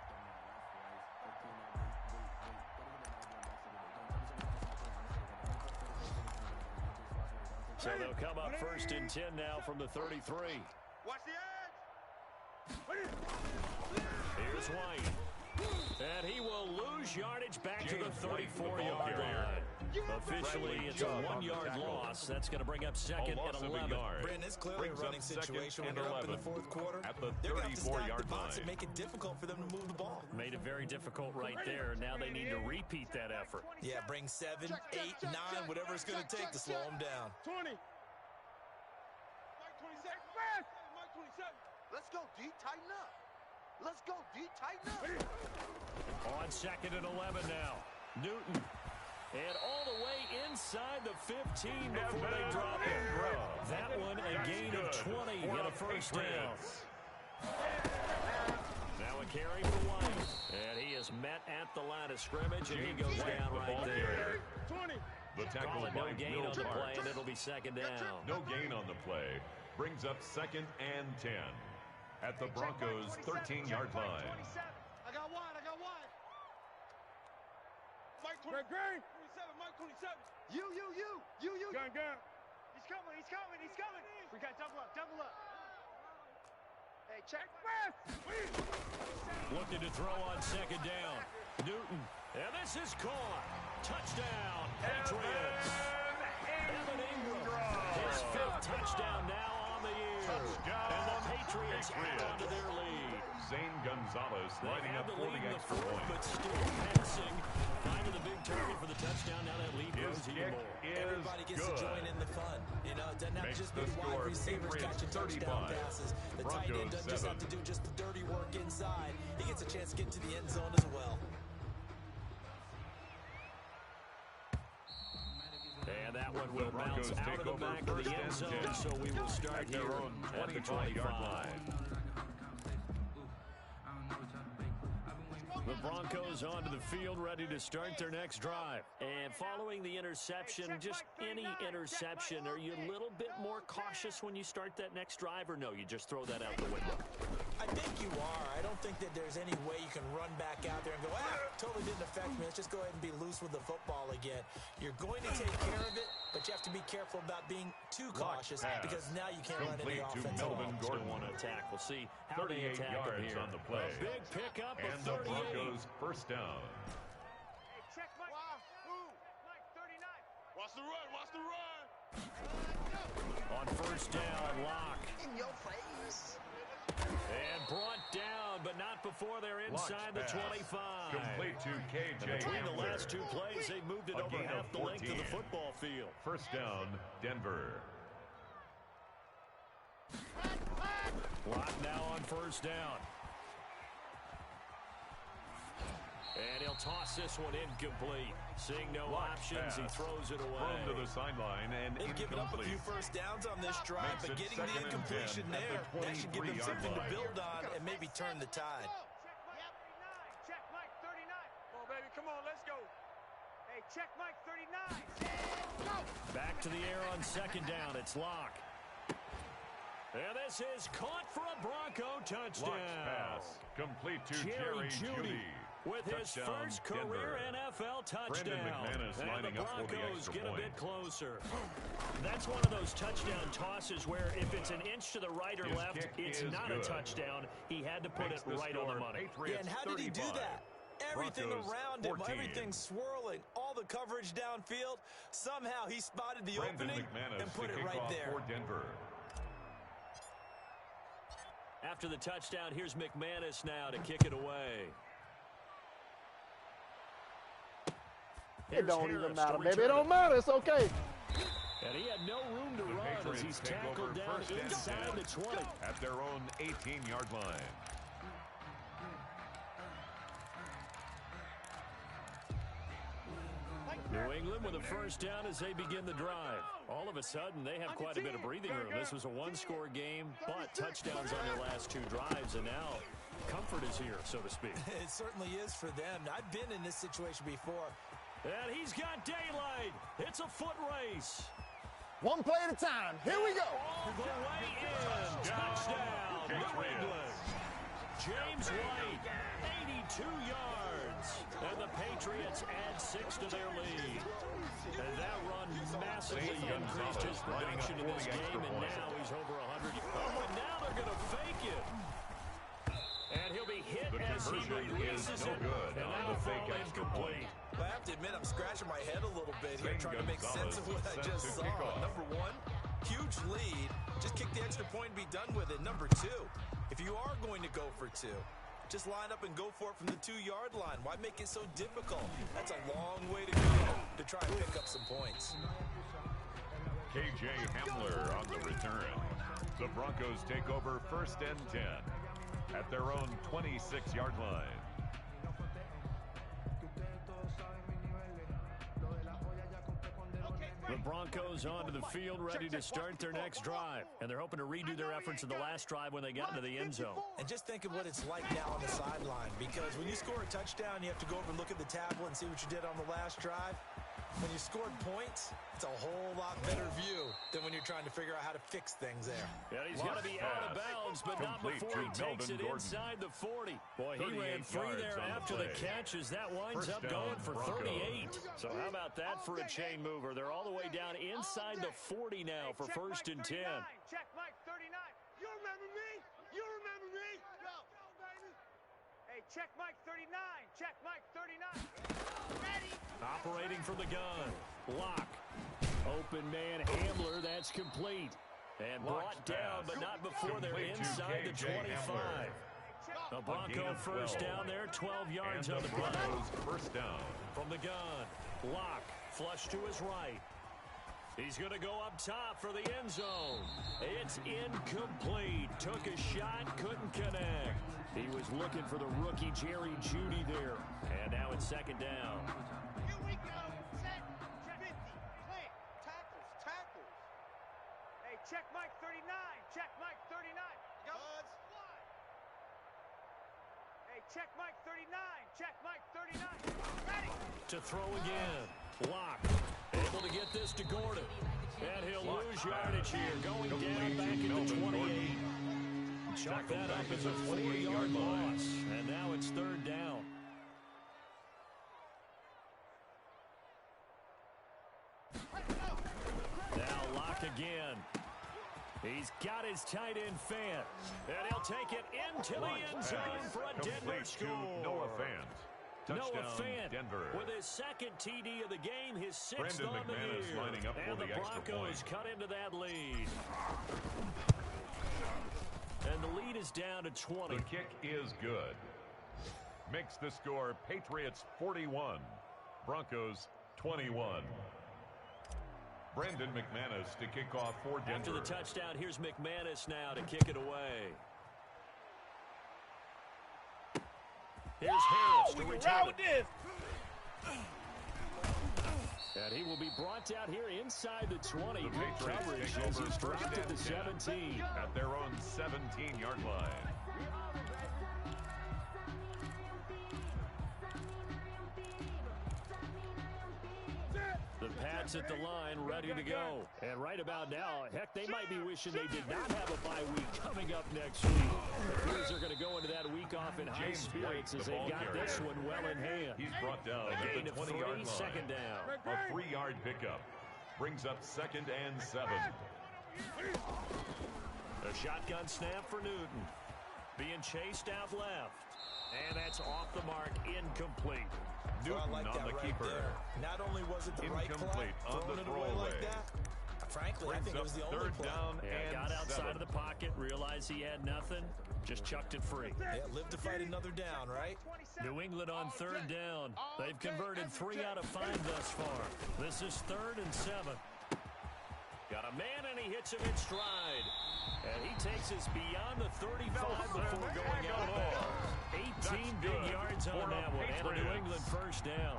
So they'll come up first and 10 now from the 33. Watch the edge. Here's White. And he will lose yardage back to the 34-yard line. Officially, it's a 1-yard loss. That's going to bring up second and 11. Brandon, it's clearly a Brings up running second situation when and they're up in the 11 fourth quarter. at the They're going to have to stack the 34-yard box line. and make it difficult for them to move the ball. Made it very difficult right there. Now they need to repeat that effort. Yeah, bring 7, 8, 9, whatever it's going to take to slow them down. 20. Mike 27. Mike 27. Let's go, D. Tighten up. Let's go, D. Tighten up. On second and 11 now. Newton. And all the way inside the 15 before they drop it. That one a gain of 20 and a first down. Now a carry for White. And he is met at the line of scrimmage, and he goes down right there. 20. The tackle Call it no by gain Will on the play, Parks. and it'll be second down. No gain on the play. Brings up second and 10 at the Broncos' 13-yard line. I got wide. Mike 27. Mike 27. You. Gun. He's coming. We got double up. Hey, check. Looking to throw on second down. Newton. And this is caught. Touchdown, Patriots. Evan Ingram. His 5th touchdown now on the year. And the Patriots add on to their lead. Zane Gonzalez lining up for the extra fourth, point. but still passing. Finding the big target for the touchdown. Now that lead grows His even kick more. Everybody gets to join in the fun. You know, it doesn't have to Makes just be the wide score receivers Patriots catching touchdown 35. passes. The tight Broncos end doesn't just 7. have to do just the dirty work inside. He gets a chance to get to the end zone as well. That one will bounce out of the back of the end zone, so we will start here at the 25. The Broncos onto the field, ready to start their next drive. And following the interception, just any interception, are you a little bit more cautious when you start that next drive, or no, you just throw that out the window? I think you are. I don't think that there's any way you can run back out there and go, totally didn't affect me. Let's just go ahead and be loose with the football again. You're going to take care of it, but you have to be careful about being too cautious because now you can't run any offense at all. Still want to attack. We'll see how they attack him here. On the play. A big pickup and of 38. The Broncos first down. Hey, check Mike. Mike 39. Watch the run. Watch the run. On first down, Locke. In your face. And brought down, but not before they're inside the 25. Complete to KJ. And between the last two plays, they moved it over half the length of the football field. First down, Denver. Locke now on first down. And he'll toss this one incomplete. Seeing no options, he throws it away. Thrown to the sideline and They've given up a few first downs on this drive, but getting the incompletion there, that should give them something to build on and maybe turn the tide. Check Mike 39. Come on, baby. Come on, let's go. Hey, check Mike 39. Go. Back to the air on second down. It's Locke. And this is caught for a Bronco touchdown. Pass. Complete to Jerry Jeudy. With his first career NFL touchdown. And the Broncos get a bit closer. That's one of those touchdown tosses where if it's an inch to the right or left, it's not a touchdown. He had to put it right on the money. Yeah, and how did he do that? Everything around him, everything swirling, all the coverage downfield. Somehow he spotted the opening and put it right there. For Denver. After the touchdown, here's McManus now to kick it away. It don't even matter, baby. It don't matter. It's okay. And he had no room to run as he's tackled down inside the 20. At their own 18-yard line. New England with a first down as they begin the drive. All of a sudden, they have quite a bit of breathing room. This was a one-score game, but touchdowns on their last two drives, and now comfort is here, so to speak. It certainly is for them. I've been in this situation before. And he's got daylight. It's a foot race. One play at a time. Here we go. All the way in. Touchdown, New England. James White, 82 yards. And the Patriots add 6 to their lead. And that run massively increased his production in this game, and now he's over 100. Oh, and now they're going to fake it. And he'll be hit as he releases it. And that'll fall incomplete. I have to admit, I'm scratching my head a little bit here, trying to make sense of what I just saw. Number one, huge lead. Just kick the extra point and be done with it. Number two, if you are going to go for two, just line up and go for it from the 2-yard line. Why make it so difficult? That's a long way to go to try and pick up some points. KJ Hamler on the return. The Broncos take over first and 10 at their own 26-yard line. The Broncos onto the field, ready to start their next drive. And they're hoping to redo their efforts in the last drive when they got into the end zone. And just think of what it's like now on the sideline, because when you score a touchdown, you have to go over and look at the tablet and see what you did on the last drive. When you scored points, it's a whole lot better view than when you're trying to figure out how to fix things there. And he's going to be out of bounds, but not before he takes it inside the 40. Boy, he ran free there after the catch as that winds up going for 38. So how about that for a chain mover? They're all the way down inside the 40 now for first and 10. Check Mike 39. You remember me? You remember me? Go, baby. Hey, check Mike 39. Check Mike 39. Ready. Operating from the gun. Lock. Open man Hamler. That's complete. And brought down, but not before they're inside the 25. A Bronco first down there, 12 yards on the play. First down. From the gun. Lock. Flush to his right. He's going to go up top for the end zone. It's incomplete. Took a shot, couldn't connect. He was looking for the rookie Jerry Jeudy there. And now it's second down. Here we go. Set. 50. Clear. Tackle. check Mike 39. Check Mike 39. Guns. Hey, check Mike 39. Check Mike 39. Ready. To throw again. Lock. Able to get this to Gordon. And he'll lose yardage here. Going down back at the 28. Chalk that up as a 4-yard loss. And now it's third down. Now Lock again. He's got his tight end fan. And he'll take it into the end zone for a Denver score. Noah Fant. Noah Fant Denver. with his second TD of the game, his sixth Brandon on the McManus year. lining up and for the the extra Broncos point. cut into that lead. And the lead is down to 20. The kick is good. Makes the score Patriots 41, Broncos 21. Brandon McManus to kick off for Denver. After the touchdown, here's McManus now to kick it away. Here's Harris to return it. And he will be brought out here inside the 20. The Patriots Coverage take as over he's first dropped to and the 10 17. at their own 17-yard line. The Pats at the line, ready to go. And right about now, heck, they might be wishing they did not have a bye week coming up next week. The Bears are going to go into that week off in high spirits as they've got this one well in hand. He's brought down at Gain the of 20-yard 3, line. second down. A 3-yard pickup brings up 2nd and 7. A shotgun snap for Newton. Being chased out left. And that's off the mark, incomplete. Well, I Newton like on that the right keeper. there. Not only was it the right play, Incomplete on throwing the it away throwaway. like that, frankly, I Brings think it up was the only 3rd play. down Yeah, and got outside 7. of the pocket, realized he had nothing, just chucked it free. Yeah, live to fight another down, right? New England on 3rd down. They've converted 3 out of 5 thus far. This is 3rd and 7. Got a man, and he hits him in stride. And he takes us beyond the 35 before going out there. 18 big yards on that one, and a New England first down.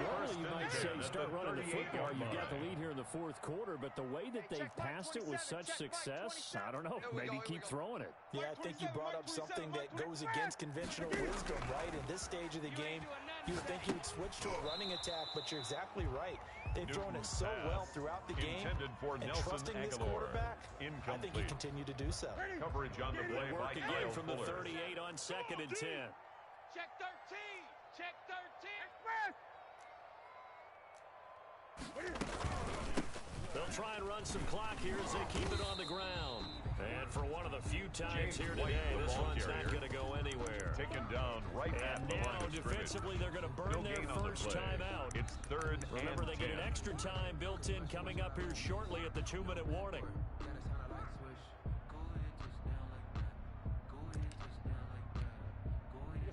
Normally you might say start running the football. You've got the lead here in the 4th quarter, but the way that they've passed it with such success, I don't know, maybe keep throwing it. Yeah, I think you brought up something that goes against conventional wisdom, right? In this stage of the game, you would think you would switch to a running attack, but you're exactly right. They've thrown it so well throughout the game, for and Nelson trusting this Aguilar. quarterback, I think you Incomplete. continue to do so. Coverage on the play They by work again Kyle from the Fuller. 38 on 2nd and 10. Check 13. Check 13. They'll try and run some clock here as they keep it on the ground. And for one of the few times James here White, today, the this ball one's carrier. not going to go anywhere. Taken down right at And the line now of scrimmage. defensively they're going to burn No their gain on the first play. time out. It's 3rd Remember, and they get 10. an extra time built in coming up here shortly at the 2-minute warning.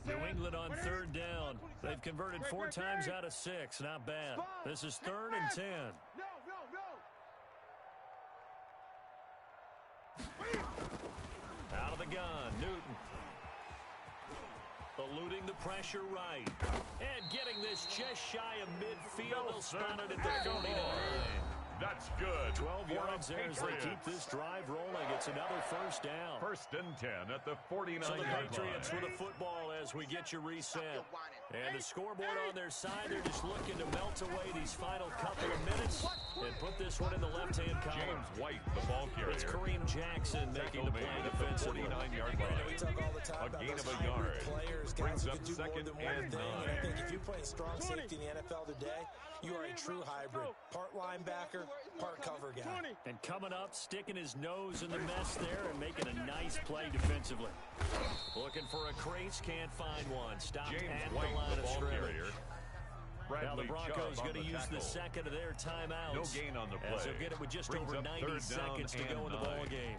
New England on 3rd down. They've converted 4 times out of 6. Not bad. This is 3rd and 10. No. Out of the gun, Newton. Eluding the pressure right. And getting this just shy of midfield. They'll spot it at the 49. That's good. 12 for yards the there as they keep Patriots. this drive rolling. It's another first down. 1st and 10 at the 49-yard So the line. Patriots with a football as we get you reset. And the scoreboard on their side, they're just looking to melt away these final couple of minutes and put this one in the left-hand column. James White, the ball carrier. It's Kareem Jackson making the play Made at defensively. the 49-yard We line. talk all the time A about gain those of a hybrid yard. players, guys Brings who up can do more 2nd than one and thing. 9. And I think if you're playing strong safety in the NFL today, you are a true hybrid. Part linebacker, part cover guy. And coming up, sticking his nose in the mess there and making a nice play defensively. Looking for a crease, can't find one. Stopped James at White, the line the of ball scrimmage. carrier. Now the Bradley Broncos Chubb on going to use tackle. the second of their timeouts. No gain on the play. As they'll get it with just Brings over up 90 3rd down seconds to go and in the ball 9. game.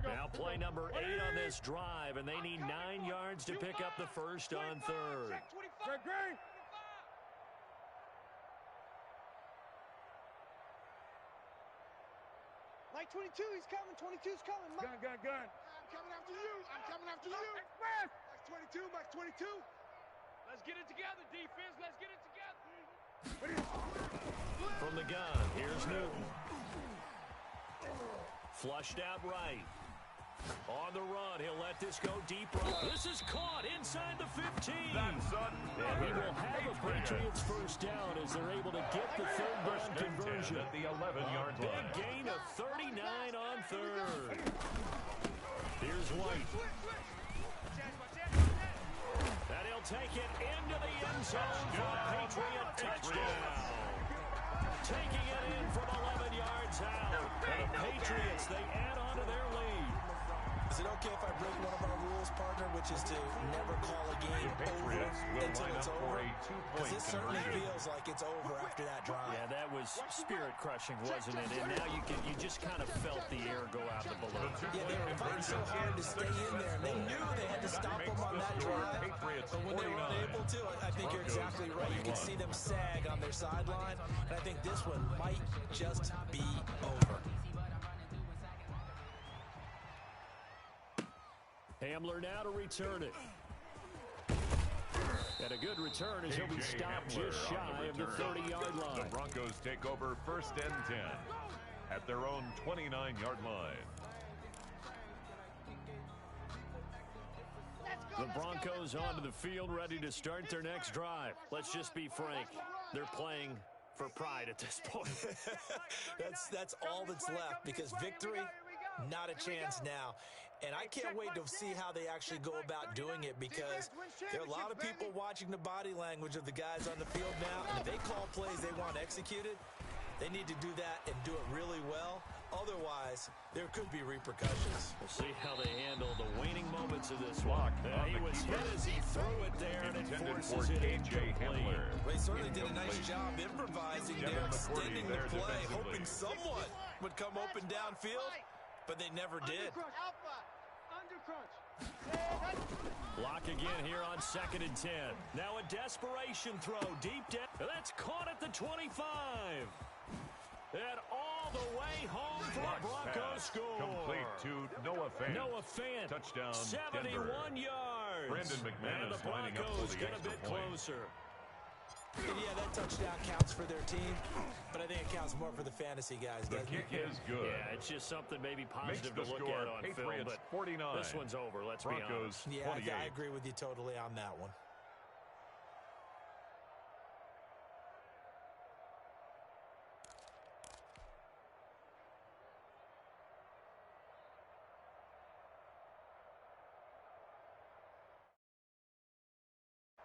Now play number 8 on this drive, and they need 9 yards to pick up the first on 3rd. Mike 22, he's coming. 22's coming. Mike. Gun. I'm coming after you. Express. Mike 22. Let's get it together, defense. Let's get it together. From the gun, here's Newton. Flushed out right. On the run, he'll let this go deep right. This is caught inside the 15. That's and he will have a Patriots first down as they're able to get the third down conversion. At the 11-yard line. Big gain of 39 on third. Here's White. And he'll take it into the end zone for a Patriot touchdown. Taking it in from 11 yards out. And the Patriots, they add on to their lead. Is it okay if I break one of our rules, partner, which is to never call a game over until it's over? Because it certainly feels like it's over after that drive. Yeah, that was spirit-crushing, wasn't it? And now you just kind of felt the air go out the balloon. Yeah, they were fighting so hard to stay in there, and they knew they had to stop them on that drive. But when they were unable to, I think you're exactly right. You can see them sag on their sideline, and I think this one might just be over. Hamler now to return it. And a good return as he'll be stopped just shy of the 30-yard line. The Broncos take over 1st and 10 at their own 29-yard line. The Broncos onto the field ready to start their next drive. Let's just be frank. They're playing for pride at this point. That's all that's left, because victory, not a chance now. And I can't wait to see how they actually go about doing it, because there are a lot of people watching the body language of the guys on the field now, and if they call plays they want executed, they need to do that and do it really well. Otherwise, there could be repercussions. We'll see how they handle the waning moments of this one. He was hit as he threw it there, and it forces it incomplete. They certainly did a nice job improvising there, extending the play, hoping someone would come open downfield, but they never did. Block again here on 2nd and 10. Now a desperation throw deep down. That's caught at the 25. And all the way home for a Broncos score. Complete to Noah Fant. Noah Fant. Touchdown, 71 Denver. yards. Brandon McManus and the lining up for Broncos the get a extra bit point. closer. And yeah, that touchdown counts for their team, but I think it counts more for the fantasy guys, doesn't The kick is good. Yeah, it's just something maybe positive to look score, at on Patriots film, but 49. this one's over, let's Broncos be honest. Yeah, I agree with you totally on that one.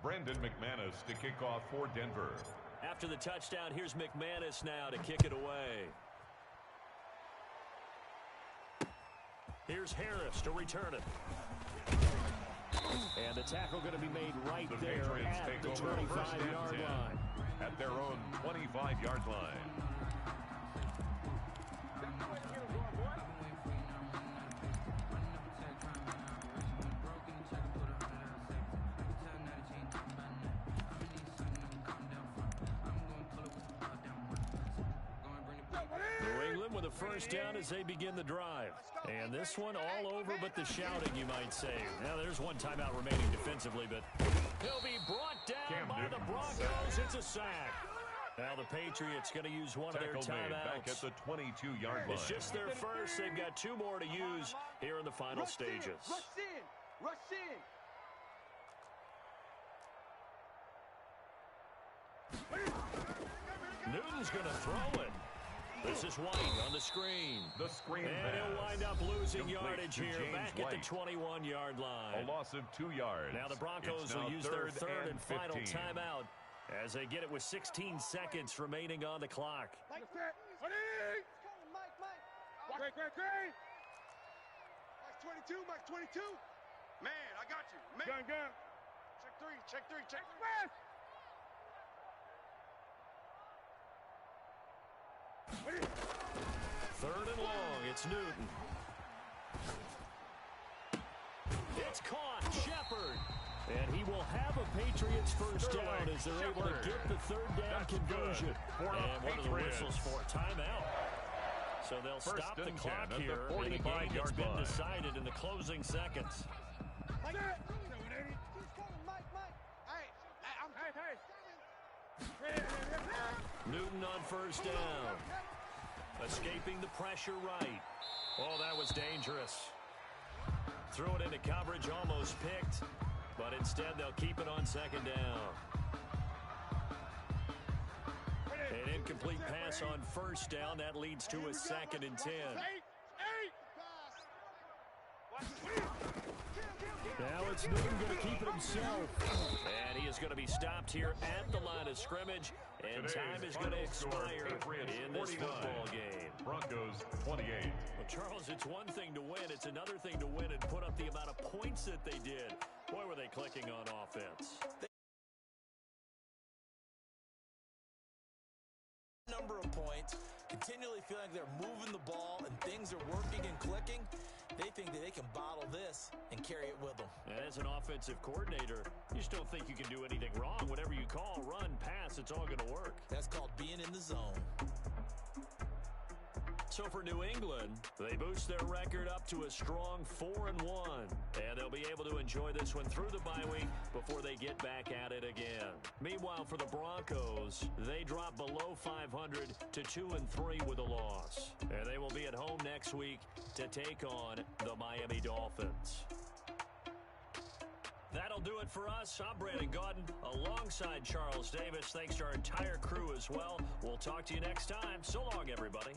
Brandon McManus to kick off for Denver. After the touchdown, here's McManus now to kick it away. Here's Harris to return it. And the tackle going to be made right there Patriots at the take over 25-yard line. At their own 25-yard line. With a first down as they begin the drive. And this one all over but the shouting, you might say. Now there's one timeout remaining defensively, but he'll be brought down by the Broncos. It's a sack. Now the Patriots going to use one of their timeouts. Back at the 22-yard line. It's just their first. They've got 2 more to use here in the final stages. Rush in. Newton's going to throw it. This is White on the screen. The screen and pass. he'll wind up losing Complete yardage here back White. at the 21-yard line. A loss of 2 yards. Now the Broncos will use their third and final timeout as they get it with 16 seconds remaining on the clock. Mike. Mike 22. Man, I got you. Man. Gun. Check three. Express. Third and long, it's Newton. It's caught, Shepard. And he will have a Patriots first down as they're able to get the third down conversion. And what are the whistles for? Timeout. So they'll First stop the and clock 10 here at the in a game that's 45-yard been line. decided in the closing seconds. Newton on first down. Escaping the pressure right. Oh, that was dangerous. Threw it into coverage, almost picked. But instead, they'll keep it on second down. An incomplete pass on first down. That leads to a 2nd and 10. Now it's Newton going to keep it himself. And he is going to be stopped here at the line of scrimmage. And time is going to expire in this football game. Broncos 28. Well, Charles, it's one thing to win. It's another thing to win and put up the amount of points that they did. Boy, were they clicking on offense. Number of points, continually feeling they're moving the ball and things are working and clicking. They think that they can bottle this and carry it with them. And as an offensive coordinator, you just don't think you can do anything wrong. Whatever you call, run, pass, it's all going to work. That's called being in the zone. So for New England, they boost their record up to a strong 4-1. And they'll be able to enjoy this one through the bye week before they get back at it again. Meanwhile, for the Broncos, they drop below 500 to 2-3 with a loss. And they will be at home next week to take on the Miami Dolphins. That'll do it for us. I'm Brandon Gaudin alongside Charles Davis. Thanks to our entire crew as well. We'll talk to you next time. So long, everybody.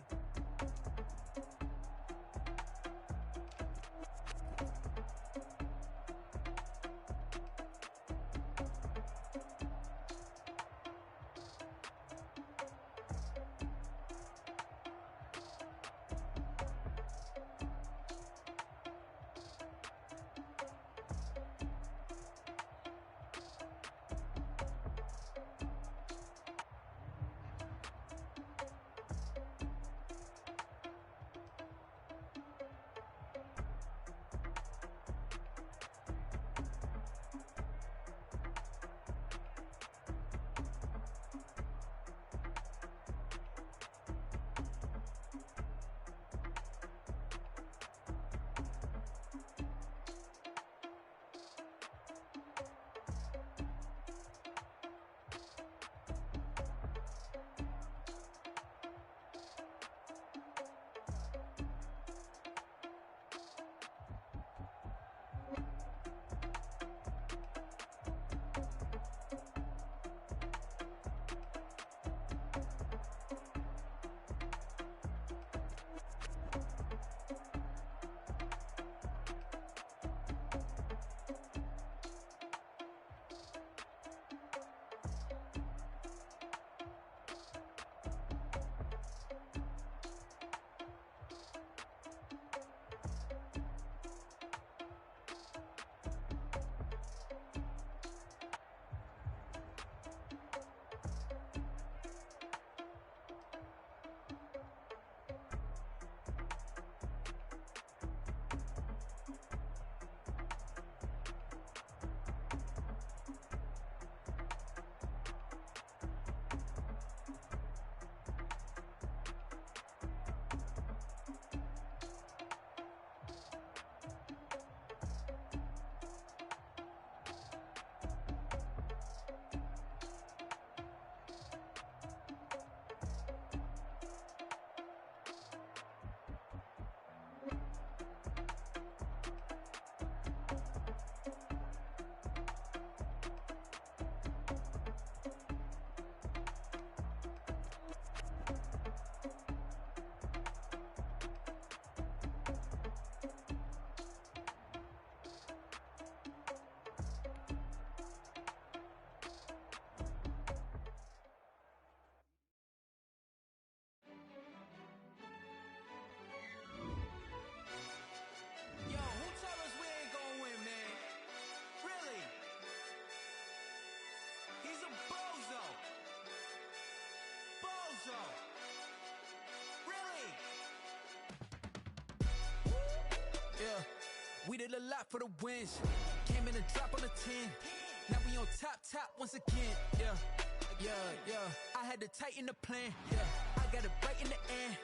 We did a lot for the wins. Came in a drop on the 10. Now we on top once again. Yeah. I had to tighten the plan. Yeah. I got it right in the end.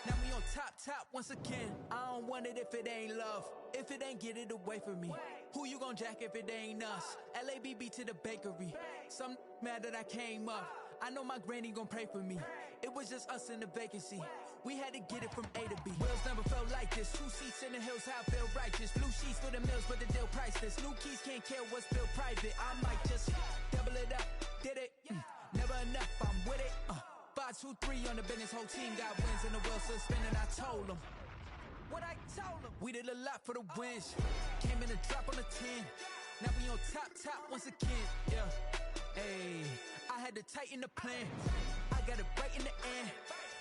Now we on top once again. I don't want it if it ain't love. If it ain't, get it away from me. Who you gon' jack if it ain't us? LABB to the bakery. Some mad that I came up. I know my granny gon' pray for me. It was just us in the vacancy. We had to get it from A to B. Wheels never felt like this. 2 seats in the hills, how I feel righteous. Blue sheets for the mills, but the deal priceless. New keys can't care what's built private. I might just double it up. Did it? Never enough, I'm with it. 5, 2, 3 on the business. Whole team got wins and the wheels still spinning. I told them what I told them. We did a lot for the wins. Came in a drop on the 10. Now we on top once again. Yeah. Hey, I had to tighten the plan. I got it right in the end.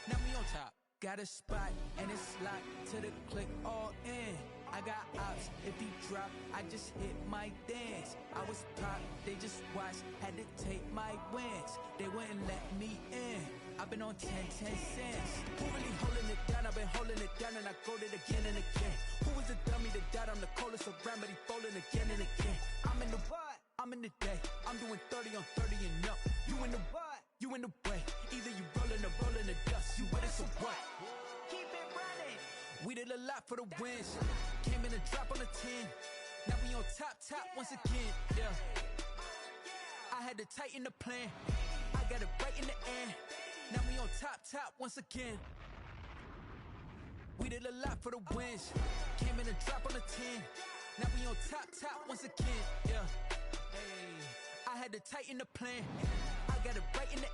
Now we on top. Got a spot and it's locked to the click all in. I got ops, if he drop, I just hit my dance. I was pop, they just watched, had to take my wins. They wouldn't let me in. I've been on 10 cents. Who really holding it down? I've been holding it down and I go it again and again. Who was the dummy that died? I'm the coldest around, but he folding again and again. I'm in the what? I'm in the day. I'm doing 30 on 30 and up. You in the what? You in the way. Either you rolling or rolling the dust. You with it, so what? Keep it running. We did a lot for the wins. Came in a drop on the 10. Now we on top once again. Yeah. I had to tighten the plan. I got it right in the end. Now we on top once again. We did a lot for the wins. Came in a drop on the 10. Now we on top once again. Yeah. Hey, I had to tighten the plan. I got it right in the